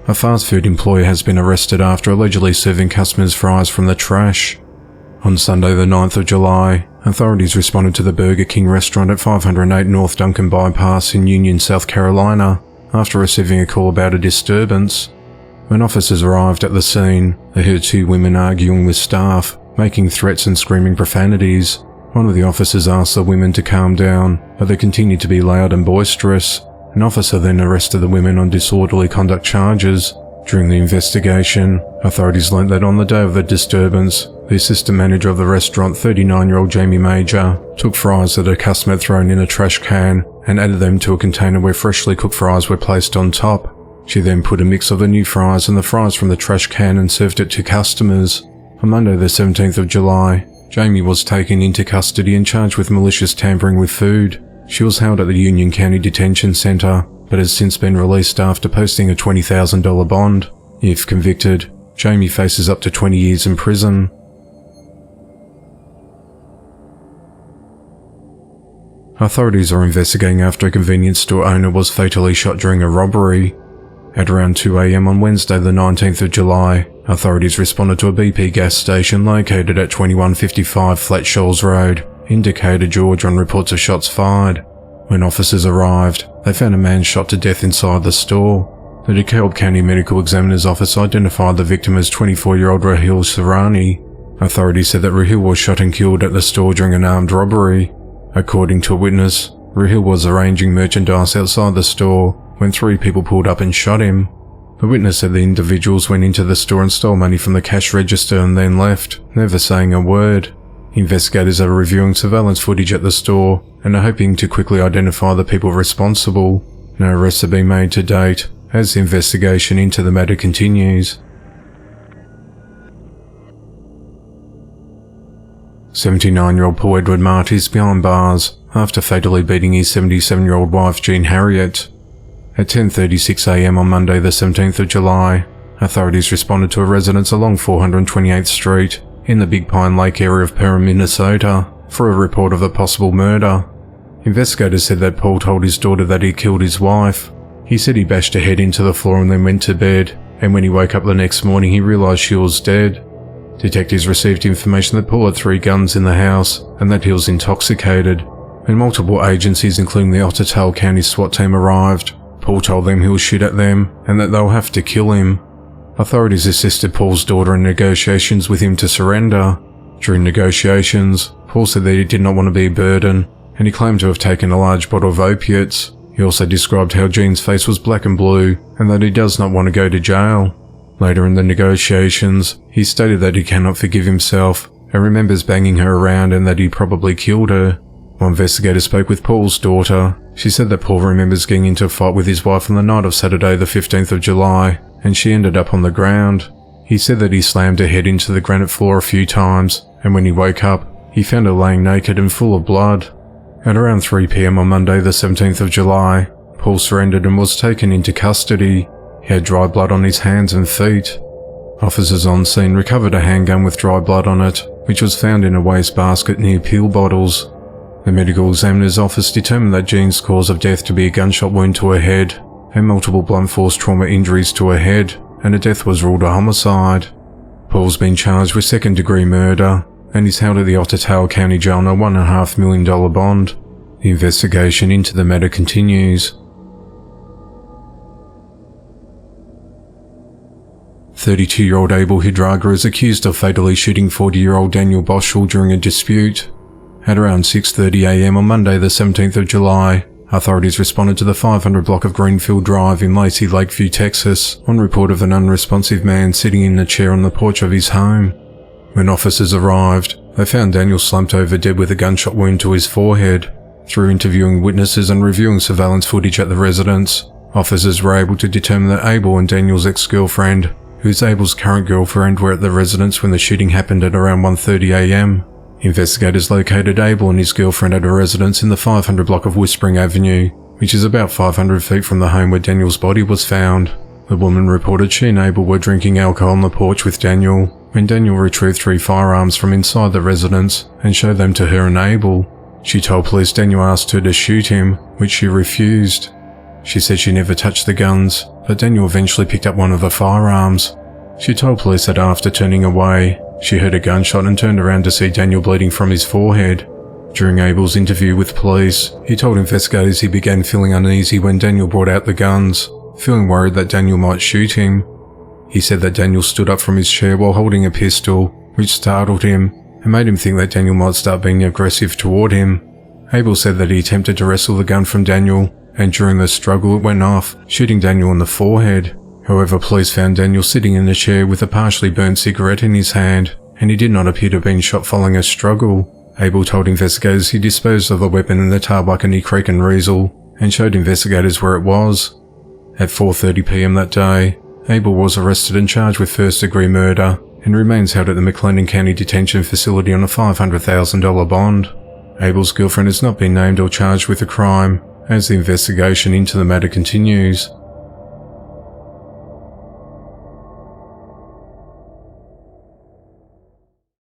A fast food employee has been arrested after allegedly serving customers fries from the trash. On Sunday the 9th of July, authorities responded to the Burger King restaurant at 508 North Duncan Bypass in Union, South Carolina, after receiving a call about a disturbance. When officers arrived at the scene, they heard two women arguing with staff, making threats and screaming profanities. One of the officers asked the women to calm down, but they continued to be loud and boisterous. An officer then arrested the women on disorderly conduct charges. During the investigation, authorities learned that on the day of the disturbance, the assistant manager of the restaurant, 39-year-old Jamie Major, took fries that a customer had thrown in a trash can and added them to a container where freshly cooked fries were placed on top. She then put a mix of the new fries and the fries from the trash can and served it to customers. On Monday the 17th of July, Jamie was taken into custody and charged with malicious tampering with food. She was held at the Union County Detention Center, but has since been released after posting a $20,000 bond. If convicted, Jamie faces up to 20 years in prison. Authorities are investigating after a convenience store owner was fatally shot during a robbery. At around 2 a.m. on Wednesday the 19th of July, authorities responded to a BP gas station located at 2155 Flat Shoals Road, in Decatur, Georgia, on reports of shots fired. When officers arrived, they found a man shot to death inside the store. The DeKalb County Medical Examiner's Office identified the victim as 24-year-old Rahil Sarani. Authorities said that Rahil was shot and killed at the store during an armed robbery. According to a witness, Rahil was arranging merchandise outside the store when three people pulled up and shot him. The witness said the individuals went into the store and stole money from the cash register and then left, never saying a word. Investigators are reviewing surveillance footage at the store and are hoping to quickly identify the people responsible. No arrests have been made to date, as the investigation into the matter continues. 79-year-old Paul Edward Marty is behind bars after fatally beating his 77-year-old wife Jean Harriet. At 10:36 a.m. on Monday the 17th of July, authorities responded to a residence along 428th Street in the Big Pine Lake area of Perham, Minnesota, for a report of a possible murder. Investigators said that Paul told his daughter that he killed his wife. He said he bashed her head into the floor and then went to bed, and when he woke up the next morning he realized she was dead. Detectives received information that Paul had 3 guns in the house and that he was intoxicated. When multiple agencies including the Otter County SWAT team arrived, Paul told them he will shoot at them and that they'll have to kill him. Authorities assisted Paul's daughter in negotiations with him to surrender. During negotiations, Paul said that he did not want to be a burden, and he claimed to have taken a large bottle of opiates. He also described how Jean's face was black and blue and that he does not want to go to jail. Later in the negotiations, he stated that he cannot forgive himself and remembers banging her around and that he probably killed her. One investigator spoke with Paul's daughter. She said that Paul remembers getting into a fight with his wife on the night of Saturday the 15th of July, and she ended up on the ground. He said that he slammed her head into the granite floor a few times, and when he woke up, he found her laying naked and full of blood. At around 3 p.m. on Monday the 17th of July, Paul surrendered and was taken into custody. He had dry blood on his hands and feet. Officers on scene recovered a handgun with dry blood on it, which was found in a wastebasket near pill bottles. The medical examiner's office determined that Jean's cause of death to be a gunshot wound to her head and multiple blunt force trauma injuries to her head, and her death was ruled a homicide. Paul's been charged with second-degree murder and is held at the Otter County Jail on a $1.5 million bond. The investigation into the matter continues. 32-year-old Abel Hidraga is accused of fatally shooting 40-year-old Daniel Boschel during a dispute. At around 6:30 a.m. on Monday the 17th of July, authorities responded to the 500 block of Greenfield Drive in Lacey, Lakeview, Texas, on report of an unresponsive man sitting in a chair on the porch of his home. When officers arrived, they found Daniel slumped over dead with a gunshot wound to his forehead. Through interviewing witnesses and reviewing surveillance footage at the residence, officers were able to determine that Abel and Daniel's ex-girlfriend, who is Abel's current girlfriend, were at the residence when the shooting happened at around 1:30 a.m. Investigators located Abel and his girlfriend at a residence in the 500 block of Whispering Avenue, which is about 500 feet from the home where Daniel's body was found. The woman reported she and Abel were drinking alcohol on the porch with Daniel, when Daniel retrieved 3 firearms from inside the residence and showed them to her and Abel. She told police Daniel asked her to shoot him, which she refused. She said she never touched the guns, but Daniel eventually picked up one of the firearms. She told police that after turning away, she heard a gunshot and turned around to see Daniel bleeding from his forehead. During Abel's interview with police, he told investigators he began feeling uneasy when Daniel brought out the guns, feeling worried that Daniel might shoot him. He said that Daniel stood up from his chair while holding a pistol, which startled him and made him think that Daniel might start being aggressive toward him. Abel said that he attempted to wrestle the gun from Daniel, and during the struggle it went off, shooting Daniel in the forehead. However, police found Daniel sitting in a chair with a partially burnt cigarette in his hand, and he did not appear to have been shot following a struggle. Abel told investigators he disposed of the weapon in the Tarbecani Creek and Riesel, and showed investigators where it was. At 4:30 p.m. that day, Abel was arrested and charged with first-degree murder, and remains held at the McLennan County Detention Facility on a $500,000 bond. Abel's girlfriend has not been named or charged with the crime, as the investigation into the matter continues.